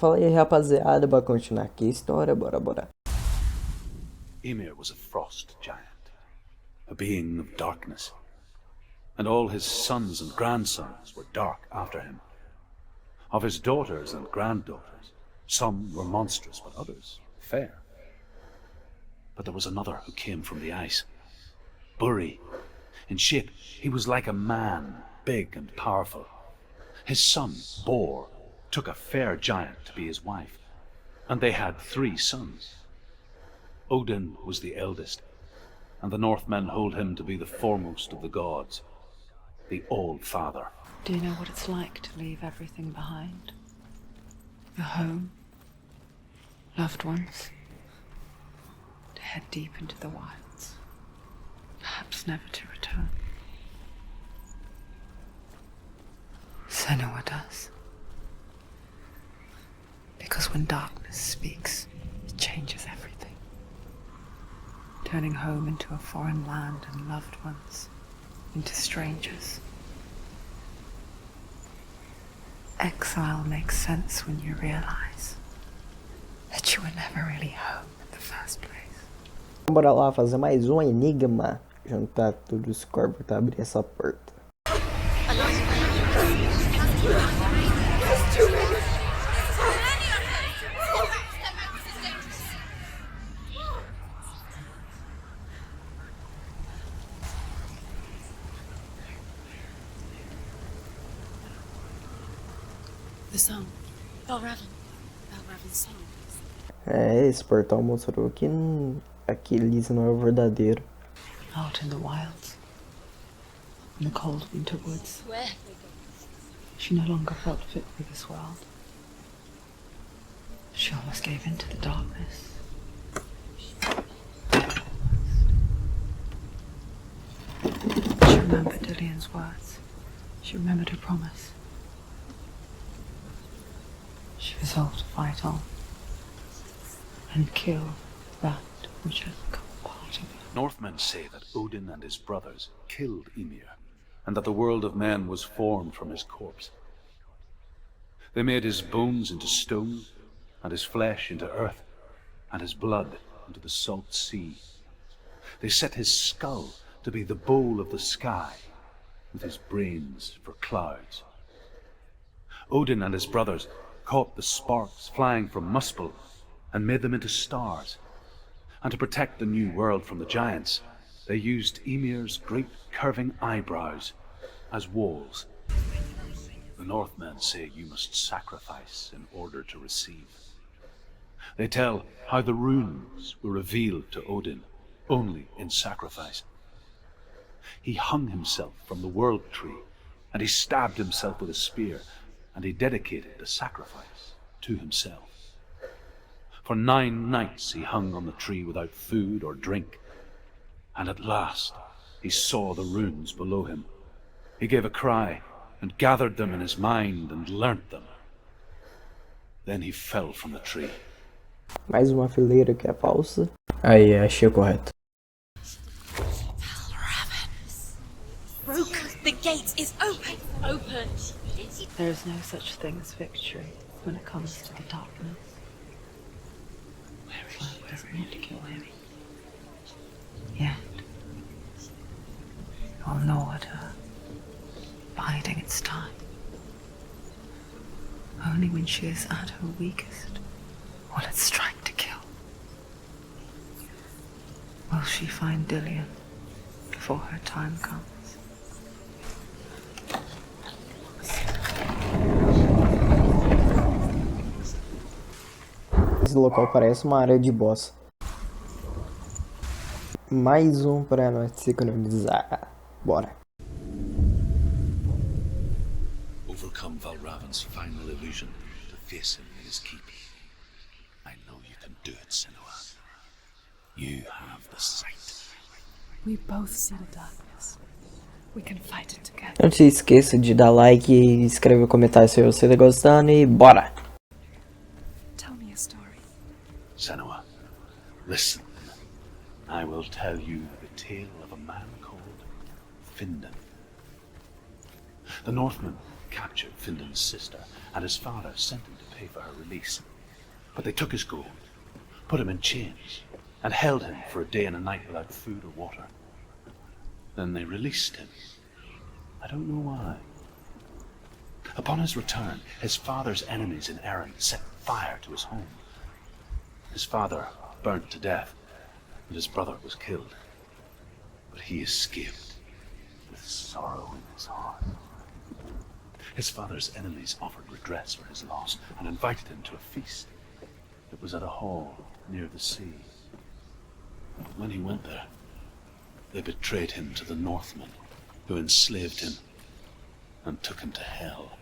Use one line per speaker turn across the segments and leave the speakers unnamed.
Fala aí, rapaziada, bora continuar aqui a história, bora.
Ymir was a frost giant, a being of darkness, and all his sons and grandsons were dark after him. Of his daughters and granddaughters, some were monstrous, but others fair. But there was another who came from the ice. Buri. In shape, he was like a man, big and powerful. His son, Bor, took a fair giant to be his wife, and they had 3 sons. Odin was the eldest, and the Northmen hold him to be the foremost of the gods, the All-Father.
Do you know what it's like to leave everything behind? Your home, loved ones, to head deep into the wilds, perhaps never to return. Senua does. Because when darkness speaks, it changes everything. Turning home into a foreign land and loved ones into strangers. Exile makes sense when you realize that you were never really home in the first place.
Bora lá fazer mais um enigma. Juntar todos os corvos pra abrir essa porta.
The song. Valravn. Valravn's song.
Esse portal mostrou que aquele não é o verdadeiro.
Out in the wilds, in the cold winter woods,
Where?
she no longer felt fit for this world. She almost gave in to the darkness. She remembered Dillion's words. She remembered her promise. She resolved to fight on and kill that which had become part of her.
Northmen say that Odin and his brothers killed Ymir, and that the world of men was formed from his corpse. They made his bones into stone, and his flesh into earth, and his blood into the salt sea. They set his skull to be the bowl of the sky, with his brains for clouds. Odin and his brothers caught the sparks flying from Muspel and made them into stars. And to protect the new world from the giants, they used Ymir's great curving eyebrows as walls. The Northmen say you must sacrifice in order to receive. They tell how the runes were revealed to Odin only in sacrifice. He hung himself from the world tree, and he stabbed himself with a spear, and he dedicated the sacrifice to himself. For 9 nights he hung on the tree without food or drink, and at last he saw the runes below him. He gave a cry and gathered them in his mind and learnt them. Then he fell from the tree.
Mais uma fileira que é falsa. Aí, achei correto.
Valravn. Broke. The gate is open. Open.
There is no such thing as victory when it comes to the darkness. Light doesn't want to kill him. Yet, you'll gnaw at her, biding its time. Only when she is at her weakest will it strike to kill. Will she find Dillion before her time comes?
Esse local parece uma área de boss. Mais um pra nós sincronizar. Bora.
Overcome Valravn's final illusion to face him in his keep. I know you can do it, Senua. You have the sight.
We both see the darkness. We can fight it together.
Não se esqueça de dar like e escrever um comentário se você tá gostando e bora!
Tell me a story.
Senua, listen. I will tell you the tale of a man called Findan. The Northmen captured Findan's sister, and his father sent him to pay pay for her release. But they took his gold, put him in chains, and held him for a day and a night without food or water. Then they released him. I don't know why. Upon his return, his father's enemies in Erin set fire to his home. His father burnt to death, and his brother was killed. But he escaped with sorrow in his heart. His father's enemies offered redress for his loss and invited him to a feast. It was at a hall near the sea. When he went there, they betrayed him to the Northmen, who enslaved him and took him to hell.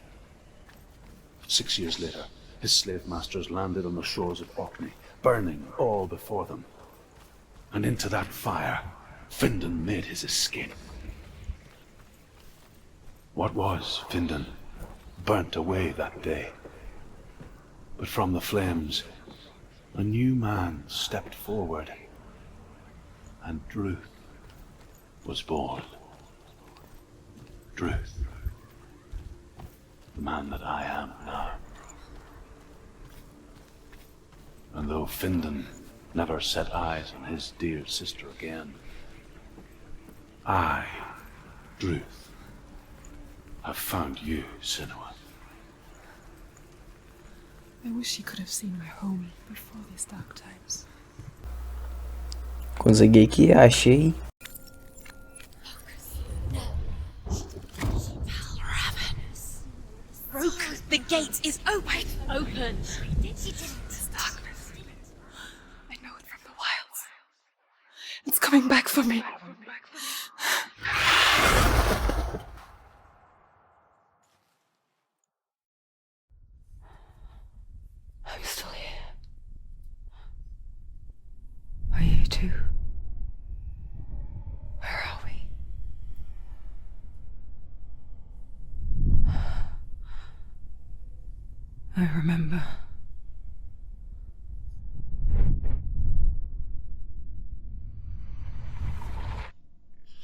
6 years later, his slave masters landed on the shores of Orkney, burning all before them. And into that fire, Findan made his escape. What was Findan burnt away that day. But from the flames, a new man stepped forward, and Druth was born. Druth, the man that I am now. And though Findan never set eyes on his dear sister again, I, Druth, have found you, Senua.
I wish he could have seen my home before these dark times.
Consegui aqui, achei.
Valravn. Broke. The gate is open. Open.
This darkness. I know it from the wilds. It's coming back for me.
I'm still here. Are you too? Where are we? I remember.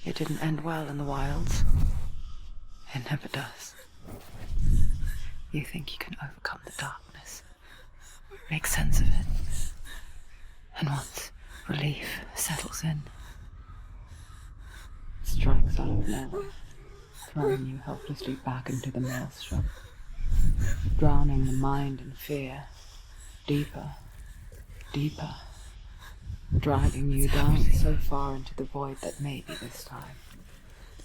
It didn't end well in the wilds. It never does. You think you can overcome the darkness, make sense of it, and once relief settles in, it strikes out of nowhere, throwing you helplessly back into the maelstrom, drowning the mind in fear, deeper, deeper, dragging you down so far into the void that maybe this time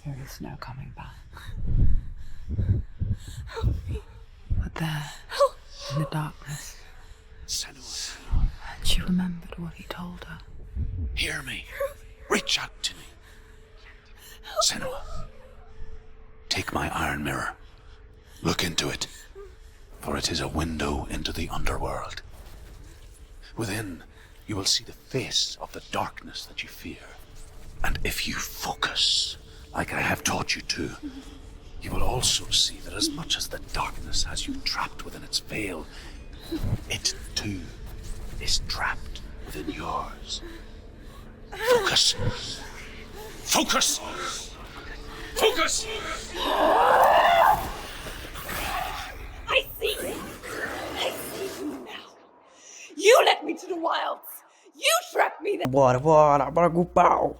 there is no coming back.
Help me.
But there, in the darkness,
Senua,
and she remembered what he told her.
hear me. Reach out to me. Senua, take my iron mirror. Look into it, for it is a window into the underworld. Within, you will see the face of the darkness that you fear. And if you focus, like I have taught you to, you will also see that as much as the darkness has you trapped within its veil, it too is trapped within yours. Focus! Focus! Focus!
I see you. I see you now. You led me to the wilds. You trapped me there.
Bora, bora, bora com o pau.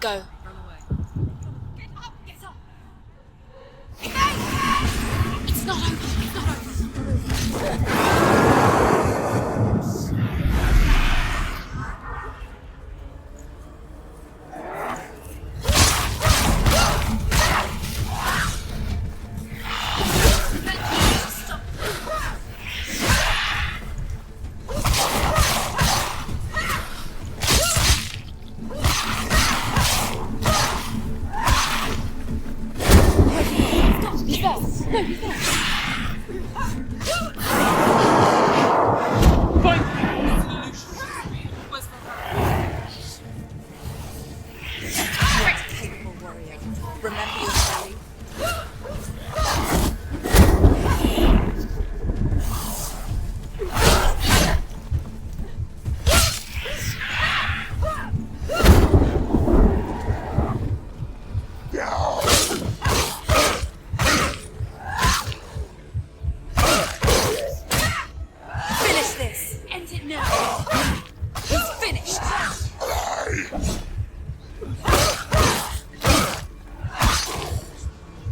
Go. Finish this! End it now! He's finished!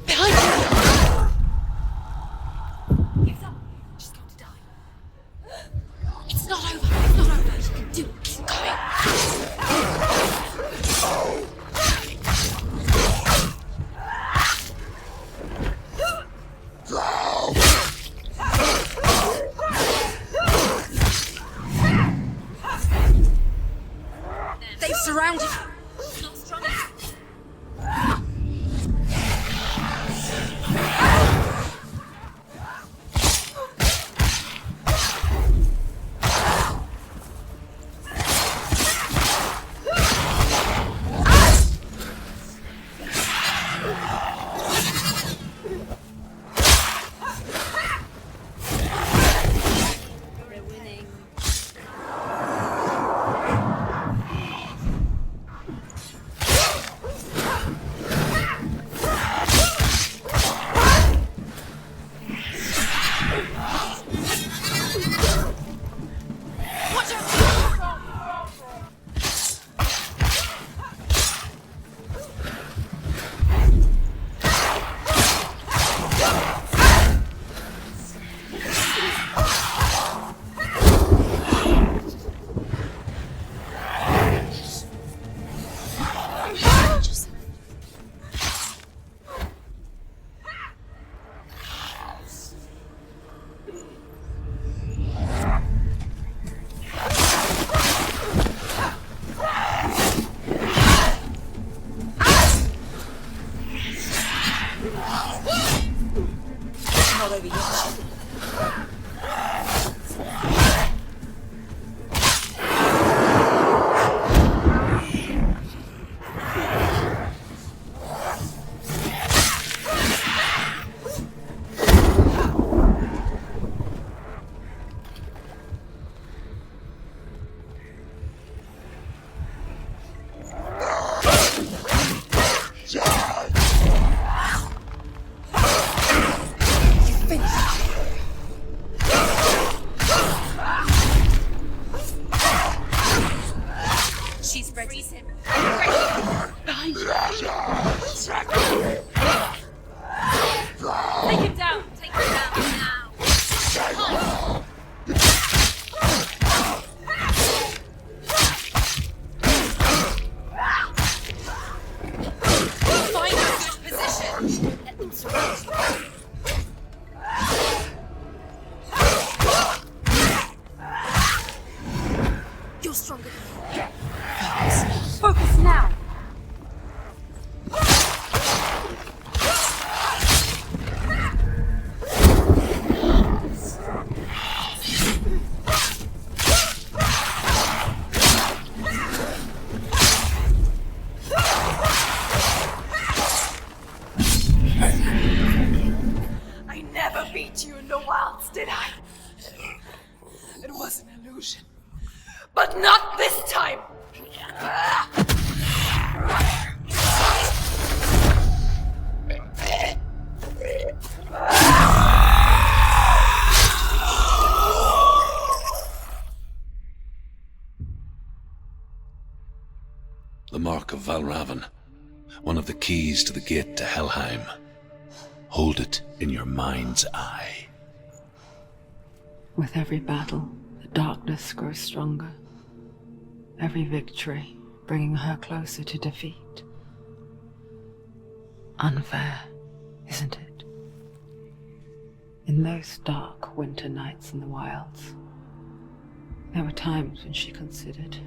Behind you! He's up. She's going to die. It's not over. It's not over. You can do it. Keep going. They've surrounded you. It's not strong enough. You're winning. Not over yet. She's ready. Freeze him. Behind you. Take him down. Take him down now. Find a good position. Let them surround you. You're stronger than me. Focus now! I never beat you in the wilds, did I? It was an illusion. But not this time!
The Mark of Valravn, one of the keys to the gate to Helheim. Hold it in your mind's eye.
With every battle, the darkness grows stronger. Every victory bringing her closer to defeat. Unfair, isn't it? In those dark winter nights in the wilds, there were times when she considered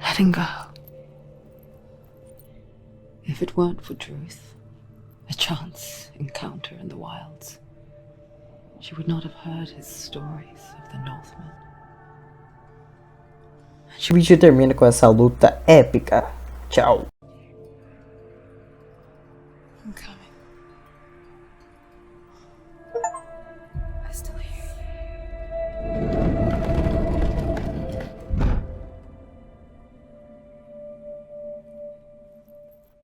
letting go. If it weren't for Truth, a chance encounter in the wilds, she would not have heard his stories of the Northmen.
O vídeo termina com essa luta épica. Tchau.